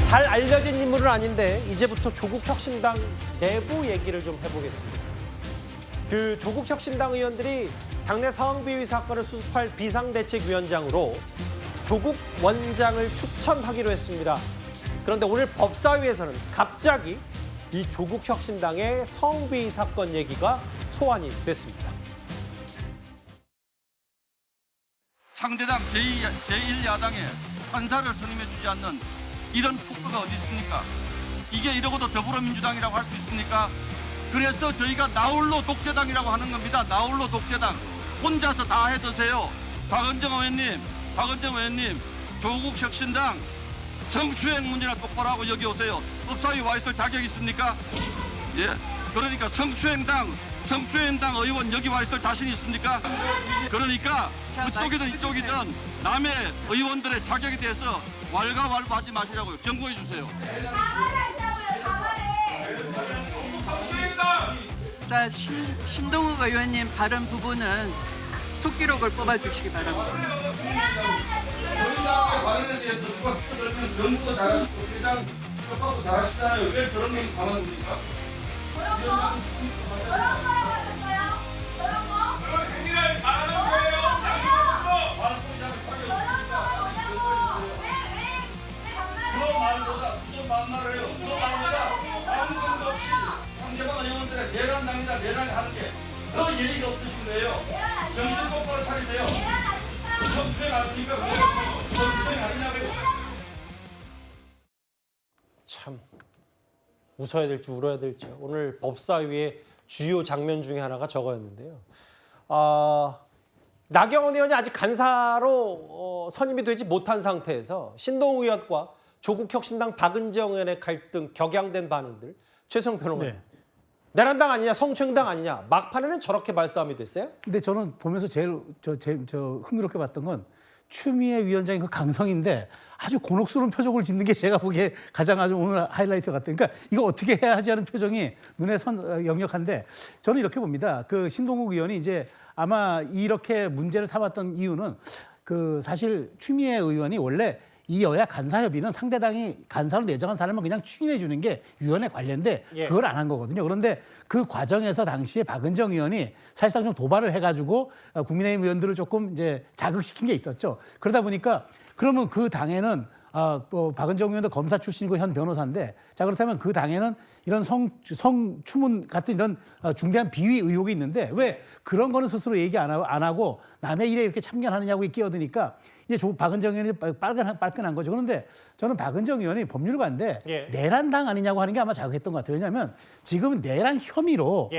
잘 알려진 인물은 아닌데 이제부터 조국혁신당 내부 얘기를 좀 해보겠습니다. 그 조국혁신당 의원들이 당내 상황비위 사건을 수습할 비상대책위원장으로 조국 원장을 추천하기로 했습니다. 그런데 오늘 법사위에서는 갑자기 이 조국혁신당의 성비위 사건 얘기가 소환이 됐습니다. 상대당 제1야당에 판사를 선임해 주지 않는 이런 국가가 어디 있습니까? 이게 이러고도 더불어민주당이라고 할 수 있습니까? 그래서 저희가 나홀로 독재당이라고 하는 겁니다. 나홀로 독재당. 혼자서 다 해드세요. 박은정 의원님, 조국 혁신당 성추행 문제나 똑바로 하고 여기 오세요. 법사위 와 있을 자격 있습니까? 예. 그러니까 성추행당 의원 여기 와 있을 자신 있습니까? 그러니까 그쪽이든 이쪽이든 남의 의원들의 자격에 대해서 왈가왈부하지 마시라고요. 경고해 주세요. 자, 신동욱 의원님 발언 부분은 속기록을 뽑아주시기 바랍니다. 저희가 발언에 대해서 누가 그러면 전부도 잘하시고 일단 협박도 잘하시잖아요. 왜 저런 건 가만둡니까? 그런 거 하셨어요? 그런 거? 그런 행위를 잘하는 거예요. 그 말보다 무슨 반말을 해요? 그 말보다 아무 근거 없이 상대방 의원들의 내란당이다 내란을 하는 게 더 예의가 없으신 거예요. 정신 똑바로 차리세요. 성추행 아닙니까? 성추행 아니냐고. 참 웃어야 될지 울어야 될지 오늘 법사위의 주요 장면 중에 하나가 저거였는데요. 나경원 의원이 아직 간사로 선임이 되지 못한 상태에서 신동욱 의원과 조국혁신당 박은정 의원의 갈등, 격양된 반응들 최성 변호사님. 네. 내란당 아니냐, 성추행당 아니냐, 막판에는 저렇게 말싸움이 됐어요? 근데 저는 보면서 제일 흥미롭게 봤던 건 추미애 위원장의 그 강성인데 아주 곤혹스러운 표정을 짓는 게 제가 보기에 가장 아주 오늘 하이라이트 같아요. 그러니까 이거 어떻게 해야 하지 하는 표정이 눈에 역력한데 저는 이렇게 봅니다. 그 신동욱 의원이 이제 아마 이렇게 문제를 삼았던 이유는 그 사실 추미애 의원이 원래 이 여야 간사협의는 상대당이 간사로 내정한 사람은 그냥 추인해 주는 게 위원회 관련데 그걸 안 한 거거든요. 그런데 그 과정에서 당시에 박은정 의원이 사실상 좀 도발을 해가지고 국민의힘 의원들을 조금 이제 자극시킨 게 있었죠. 그러다 보니까 그러면 그 당에는 박은정 의원도 검사 출신이고 현 변호사인데 자 그렇다면 그 당에는 이런 성추문 같은 이런 중대한 비위 의혹이 있는데 왜 그런 거는 스스로 얘기 안 하고 남의 일에 이렇게 참견하느냐고 끼어드니까 이제 박은정 의원이 빨끈한 거죠. 그런데 저는 박은정 의원이 법률가인데 내란당 아니냐고 하는 게 아마 자극했던 것 같아요. 왜냐하면 지금 내란 혐의로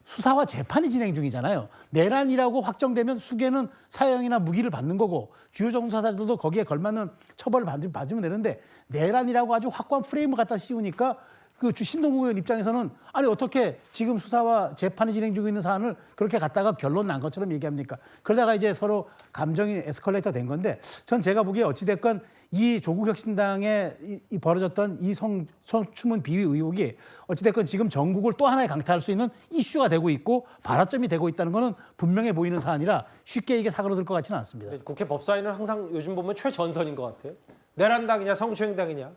수사와 재판이 진행 중이잖아요. 내란이라고 확정되면 수개는 사형이나 무기를 받는 거고 주요 종사자들도 거기에 걸맞는 처벌을 받으면 되는데 내란이라고 아주 확고한 프레임을 갖다 씌우니까 그 신동욱 의원 입장에서는 아니 어떻게 지금 수사와 재판이 진행 중에 있는 사안을 그렇게 갖다가 결론 난 것처럼 얘기합니까? 그러다가 이제 서로 감정이 에스컬레이터 된 건데 전 제가 보기에 어찌됐건 이 조국혁신당에 이 벌어졌던 이 성추문 비위 의혹이 어찌됐건 지금 전국을 또 하나의 강타할 수 있는 이슈가 되고 있고 발화점이 되고 있다는 거는 분명해 보이는 사안이라 쉽게 이게 사그러들 것 같지는 않습니다. 국회 법사위는 항상 요즘 보면 최전선인 것 같아요. 내란당이냐 성추행당이냐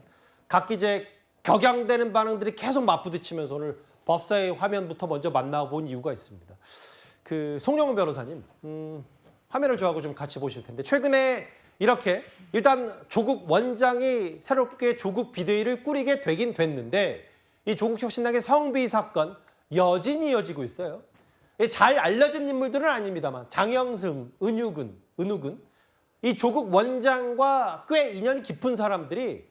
각기 격양되는 반응들이 계속 맞부딪히면서 오늘 법사위 화면부터 먼저 만나본 이유가 있습니다. 그 송영훈 변호사님 화면을 저하고 좀 같이 보실 텐데 최근에 이렇게 일단 조국 원장이 새롭게 조국 비대위를 꾸리게 되긴 됐는데 이 조국혁신당의 성비위 사건 여진이 이어지고 있어요. 잘 알려진 인물들은 아닙니다만 장영승, 은욱은 이 조국 원장과 꽤 인연이 깊은 사람들이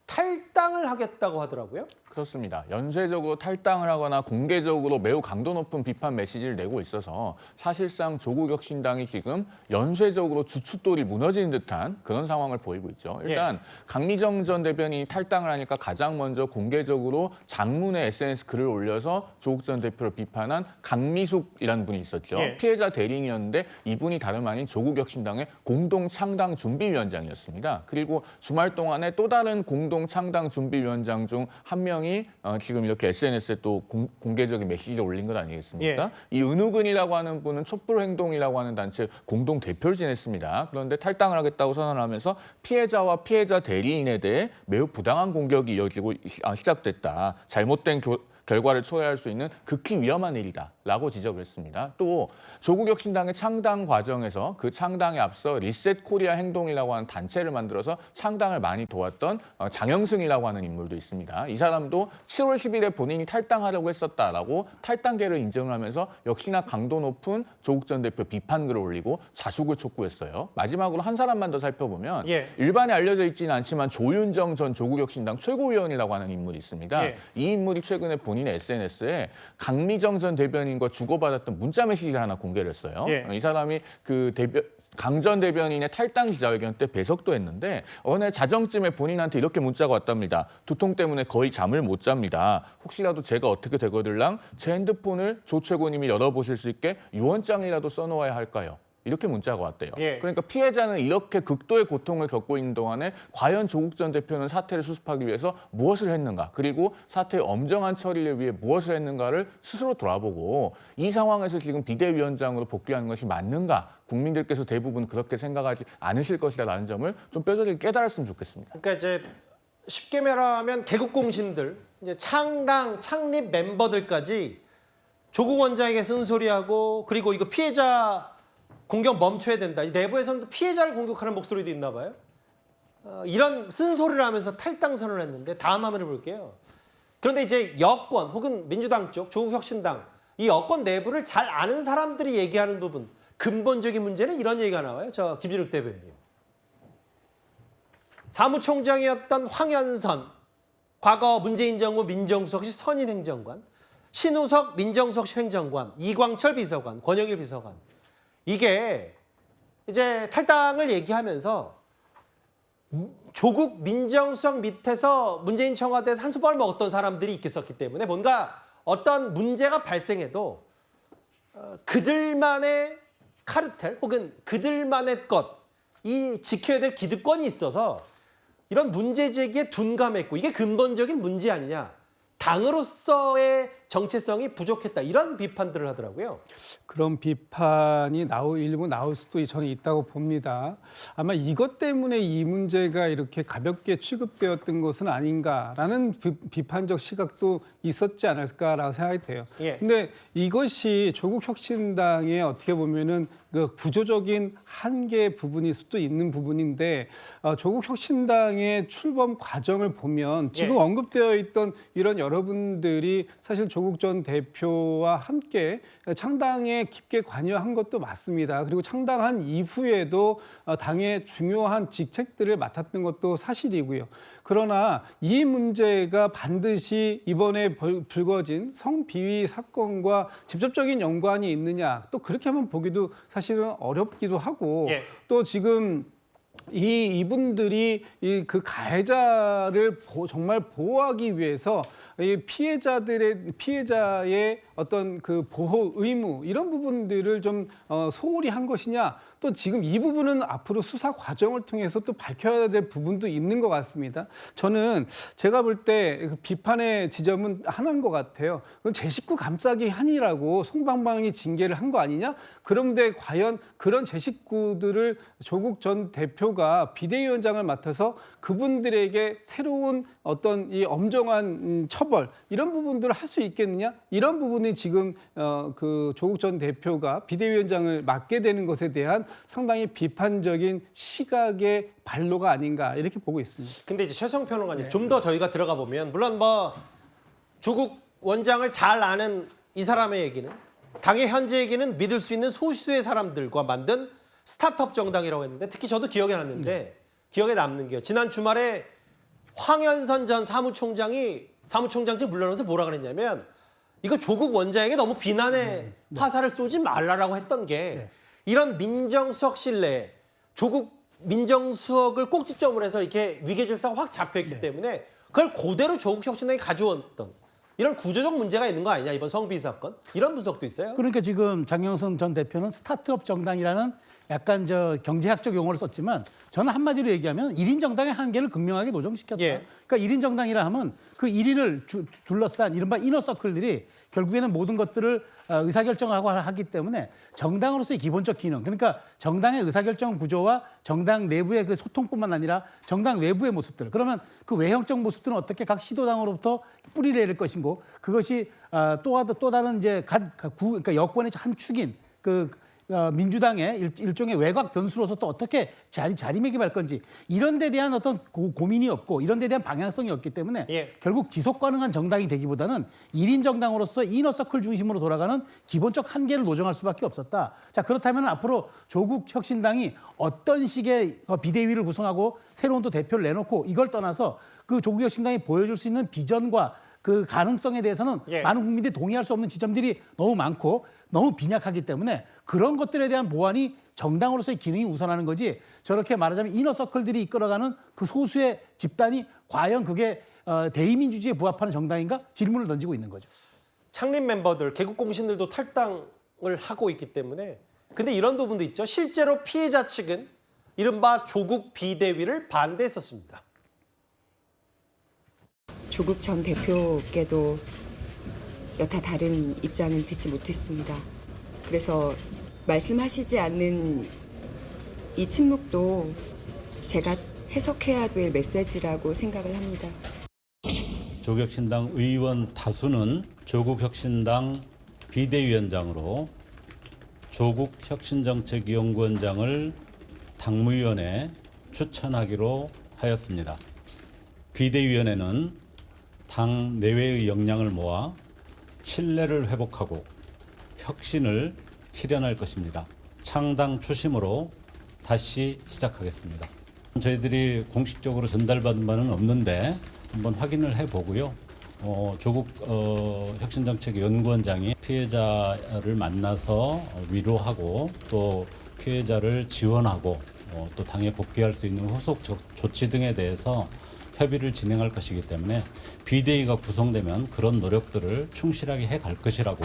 탈당을 하겠다고 하더라고요. 그렇습니다. 연쇄적으로 탈당을 하거나 공개적으로 매우 강도 높은 비판 메시지를 내고 있어서 사실상 조국혁신당이 지금 연쇄적으로 주춧돌이 무너지는 듯한 그런 상황을 보이고 있죠. 일단 강미정 전 대변인이 탈당을 하니까 가장 먼저 공개적으로 장문의 SNS 글을 올려서 조국 전 대표를 비판한 강미숙이라는 분이 있었죠. 피해자 대리인이었는데 이분이 다름 아닌 조국혁신당의 공동 창당 준비위원장이었습니다. 그리고 주말 동안에 또 다른 공동 창당 준비위원장 중 한 명이 탈당이 지금 이렇게 SNS에 또 공개적인 메시지를 올린 것 아니겠습니까? 예. 이 은우근이라고 하는 분은 촛불 행동이라고 하는 단체 공동 대표를 지냈습니다. 그런데 탈당을 하겠다고 선언을 하면서 피해자와 피해자 대리인에 대해 매우 부당한 공격이 이어지고 시작됐다. 잘못된 결과를 초래할 수 있는 극히 위험한 일이다라고 지적을 했습니다. 또 조국혁신당의 창당 과정에서 그 창당에 앞서 리셋 코리아 행동이라고 하는 단체를 만들어서 창당을 많이 도왔던 장영승이라고 하는 인물도 있습니다. 이 사람도 7월 10일에 본인이 탈당하려고 했었다라고 탈당계를 인정을 하면서 역시나 강도 높은 조국 전 대표 비판글을 올리고 자숙을 촉구했어요. 마지막으로 한 사람만 더 살펴보면 예. 일반에 알려져 있지는 않지만 조윤정 전 조국혁신당 최고위원이라고 하는 인물이 있습니다. 예. 이 인물이 최근에 본인의 SNS에 강미정 전 대변인과 주고받았던 문자 메시지를 하나 공개를 했어요. 예. 이 사람이 그 강 전 대변인의 탈당 기자회견 때 배석도 했는데 어느 날 자정쯤에 본인한테 이렇게 문자가 왔답니다. 두통 때문에 거의 잠을 못 잡니다. 혹시라도 제가 어떻게 되거들랑 제 핸드폰을 조 최고님이 열어보실 수 있게 유언장이라도 써놓아야 할까요? 이렇게 문자가 왔대요. 예. 그러니까 피해자는 이렇게 극도의 고통을 겪고 있는 동안에 과연 조국 전 대표는 사태를 수습하기 위해서 무엇을 했는가, 그리고 사태의 엄정한 처리를 위해 무엇을 했는가를 스스로 돌아보고 이 상황에서 지금 비대위원장으로 복귀하는 것이 맞는가, 국민들께서 대부분 그렇게 생각하지 않으실 것이라는 점을 좀 뼈저리게 깨달았으면 좋겠습니다. 그러니까 이제 쉽게 말하면 개국공신들, 이제 창립 멤버들까지 조국 원장에게 쓴소리하고, 그리고 이거 피해자 공격 멈춰야 된다. 이 내부에서는 피해자를 공격하는 목소리도 있나 봐요. 이런 쓴소리를 하면서 탈당 선언을 했는데, 다음 화면을 볼게요. 그런데 이제 여권 혹은 민주당 쪽, 조국혁신당, 이 여권 내부를 잘 아는 사람들이 얘기하는 부분, 근본적인 문제는 이런 얘기가 나와요. 저 김진욱 대변인. 사무총장이었던 황현선, 과거 문재인 정부 민정수석실 선임행정관, 신우석 민정수석실 행정관, 이광철 비서관, 권영일 비서관. 이게 이제 탈당을 얘기하면서 조국 민정수석 밑에서 문재인 청와대에서 한수발 먹었던 사람들이 있었기 때문에 뭔가 어떤 문제가 발생해도 그들만의 카르텔 혹은 그들만의 이 지켜야 될 기득권이 있어서 이런 문제 제기에 둔감했고, 이게 근본적인 문제 아니냐. 당으로서의 정체성이 부족했다. 이런 비판들을 하더라고요. 그런 비판이 일부 나올 수도 저는 있다고 봅니다. 아마 이것 때문에 이 문제가 이렇게 가볍게 취급되었던 것은 아닌가라는 비판적 시각도 있었지 않을까라고 생각이 돼요. 예. 근데 이것이 조국혁신당의 어떻게 보면은 그 구조적인 한계 부분일 수도 있는 부분인데, 조국혁신당의 출범 과정을 보면 지금 예. 언급되어 있던 이런 여러분들이 사실 조국 전 대표와 함께 창당에 깊게 관여한 것도 맞습니다. 그리고 창당한 이후에도 당의 중요한 직책들을 맡았던 것도 사실이고요. 그러나 이 문제가 반드시 이번에 불거진 성비위 사건과 직접적인 연관이 있느냐, 또 그렇게만 보기도 사실은 어렵기도 하고, 예. 또 지금 이분들이 그 가해자를 정말 보호하기 위해서 이 피해자의 어떤 그 보호 의무, 이런 부분들을 좀 소홀히 한 것이냐, 또 지금 이 부분은 앞으로 수사 과정을 통해서 또 밝혀야 될 부분도 있는 것 같습니다. 저는 제가 볼 때 비판의 지점은 하나인 것 같아요. 그건 제 식구 감싸기 한이라고 송방방이 징계를 한 거 아니냐? 그런데 과연 그런 제 식구들을 조국 전 대표가 비대위원장을 맡아서 그분들에게 새로운 어떤 이 엄정한 처벌, 이런 부분들을 할 수 있겠느냐? 이런 부분이 지금 그 조국 전 대표가 비대위원장을 맡게 되는 것에 대한 상당히 비판적인 시각의 발로가 아닌가, 이렇게 보고 있습니다. 근데 이제 최성 평론가님, 좀 더 저희가 들어가 보면, 물론 뭐 조국 원장을 잘 아는 이 사람의 얘기는, 당의 현재 얘기는 믿을 수 있는 소수의 사람들과 만든 스타트업 정당이라고 했는데, 특히 저도 기억에 기억에 남는 게요. 지난 주말에 황현선 전 사무총장직 물러나서 뭐라 그랬냐면, 이거 조국 원장에게 너무 비난의 화살을 쏘지 말라라고 했던 게, 이런 민정수석실 내에 조국 민정수석을 꼭지점으로 해서 이렇게 위계질서가 확 잡혀있기 때문에 그걸 그대로 조국 혁신당이 가져왔던, 이런 구조적 문제가 있는 거 아니냐 이번 성비 사건 이런 분석도 있어요. 그러니까 지금 장영선 전 대표는 스타트업 정당이라는 약간 경제학적 용어를 썼지만 저는 한마디로 얘기하면 1인 정당의 한계를 극명하게 노정시켰다. 예. 그러니까 1인 정당이라 하면 그 1인을 둘러싼 이른바 이너서클들이 결국에는 모든 것들을 의사결정하고 하기 때문에 정당으로서의 기본적 기능, 그러니까 정당의 의사결정 구조와 정당 내부의 그 소통뿐만 아니라 정당 외부의 모습들, 그러면 그 외형적 모습들은 어떻게 각 시도당으로부터 뿌리를 내릴 것인고 그것이 또 다른 그러니까 여권의 한 축인 민주당의 일종의 외곽 변수로서 또 어떻게 자리매김할 건지 이런 데 대한 어떤 고민이 없고 이런 데 대한 방향성이 없기 때문에 예. 결국 지속 가능한 정당이 되기보다는 1인 정당으로서 이너서클 중심으로 돌아가는 기본적 한계를 노정할 수밖에 없었다. 자, 그렇다면 앞으로 조국 혁신당이 어떤 식의 비대위를 구성하고 새로운 또 대표를 내놓고 이걸 떠나서 그 조국 혁신당이 보여줄 수 있는 비전과 그 가능성에 대해서는 예. 많은 국민들이 동의할 수 없는 지점들이 너무 많고 너무 빈약하기 때문에 그런 것들에 대한 보완이 정당으로서의 기능이 우선하는 거지 저렇게 말하자면 이너서클들이 이끌어가는 그 소수의 집단이 과연 그게 대의민주주의에 부합하는 정당인가 질문을 던지고 있는 거죠. 창립 멤버들, 개국 공신들도 탈당을 하고 있기 때문에 근데 이런 부분도 있죠. 실제로 피해자 측은 이른바 조국 비대위를 반대했었습니다. 조국 전 대표께도 여타 다른 입장은 듣지 못했습니다. 그래서 말씀하시지 않는 이 침묵도 제가 해석해야 될 메시지라고 생각을 합니다. 조국혁신당 의원 다수는 조국혁신당 비대위원장으로 조국혁신정책연구원장을 당무위원회에 추천하기로 하였습니다. 비대위원회는 당 내외의 역량을 모아 신뢰를 회복하고 혁신을 실현할 것입니다. 창당 추심으로 다시 시작하겠습니다. 저희들이 공식적으로 전달받은 바는 없는데 한번 확인을 해보고요. 조국 혁신정책연구원장이 피해자를 만나서 위로하고 또 피해자를 지원하고 또 당에 복귀할 수 있는 후속 조치 등에 대해서 협의를 진행할 것이기 때문에 비대위가 구성되면 그런 노력들을 충실하게 해갈 것이라고.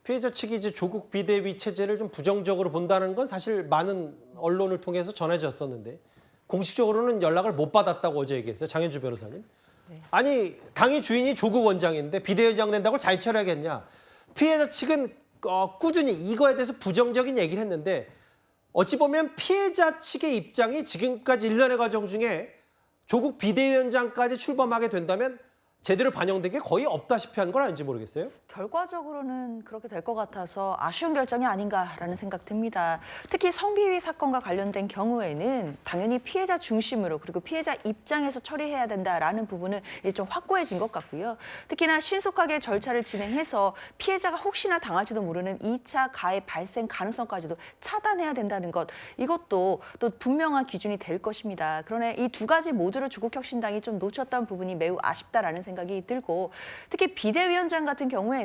피해자 측이 이제 조국 비대위 체제를 좀 부정적으로 본다는 건 사실 많은 언론을 통해서 전해졌었는데 공식적으로는 연락을 못 받았다고 어제 얘기했어요. 장현주 변호사님. 네. 아니 당의 주인이 조국 원장인데 비대위원장 된다고 잘 처리하겠냐. 피해자 측은 꾸준히 이거에 대해서 부정적인 얘기를 했는데 어찌 보면 피해자 측의 입장이 지금까지 일련의 과정 중에 조국 비대위원장까지 출범하게 된다면 제대로 반영된 게 거의 없다시피 한 건 아닌지 모르겠어요. 결과적으로는 그렇게 될 것 같아서 아쉬운 결정이 아닌가라는 생각 듭니다. 특히 성비위 사건과 관련된 경우에는 당연히 피해자 중심으로 그리고 피해자 입장에서 처리해야 된다라는 부분은 이제 좀 확고해진 것 같고요. 특히나 신속하게 절차를 진행해서 피해자가 혹시나 당할지도 모르는 2차 가해 발생 가능성까지도 차단해야 된다는 것, 이것도 또 분명한 기준이 될 것입니다. 그러나 이 두 가지 모두를 조국혁신당이 좀 놓쳤던 부분이 매우 아쉽다라는 생각이 들고, 특히 비대위원장 같은 경우에는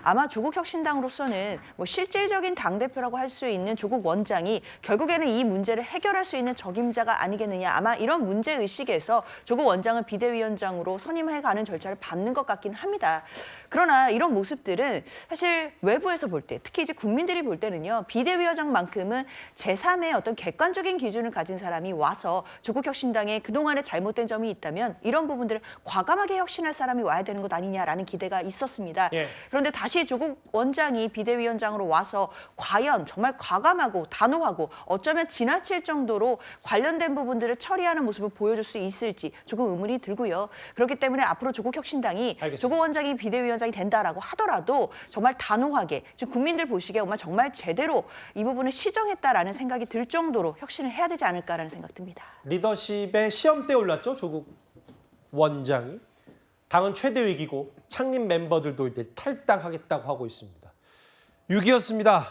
아마 조국혁신당으로서는 뭐 실질적인 당대표라고 할 수 있는 조국 원장이 결국에는 이 문제를 해결할 수 있는 적임자가 아니겠느냐, 아마 이런 문제의식에서 조국 원장을 비대위원장으로 선임해가는 절차를 밟는 것 같긴 합니다. 그러나 이런 모습들은 사실 외부에서 볼 때, 특히 이제 국민들이 볼 때는요, 비대위원장만큼은 제3의 어떤 객관적인 기준을 가진 사람이 와서 조국혁신당에 그동안에 잘못된 점이 있다면 이런 부분들을 과감하게 혁신할 사람이 와야 되는 것 아니냐라는 기대가 있었습니다. 예. 그런데 다시 조국 원장이 비대위원장으로 와서 과연 정말 과감하고 단호하고 어쩌면 지나칠 정도로 관련된 부분들을 처리하는 모습을 보여줄 수 있을지 조금 의문이 들고요. 그렇기 때문에 앞으로 조국혁신당이 알겠습니다. 조국 원장이 비대위원장이 된다라고 하더라도 정말 단호하게 지금 국민들 보시기에 정말 제대로 이 부분을 시정했다라는 생각이 들 정도로 혁신을 해야 되지 않을까라는 생각 듭니다. 리더십의 시험대에 올랐죠. 조국 원장이. 당은 최대 위기고 창립 멤버들도 이제 탈당하겠다고 하고 있습니다. 6위였습니다.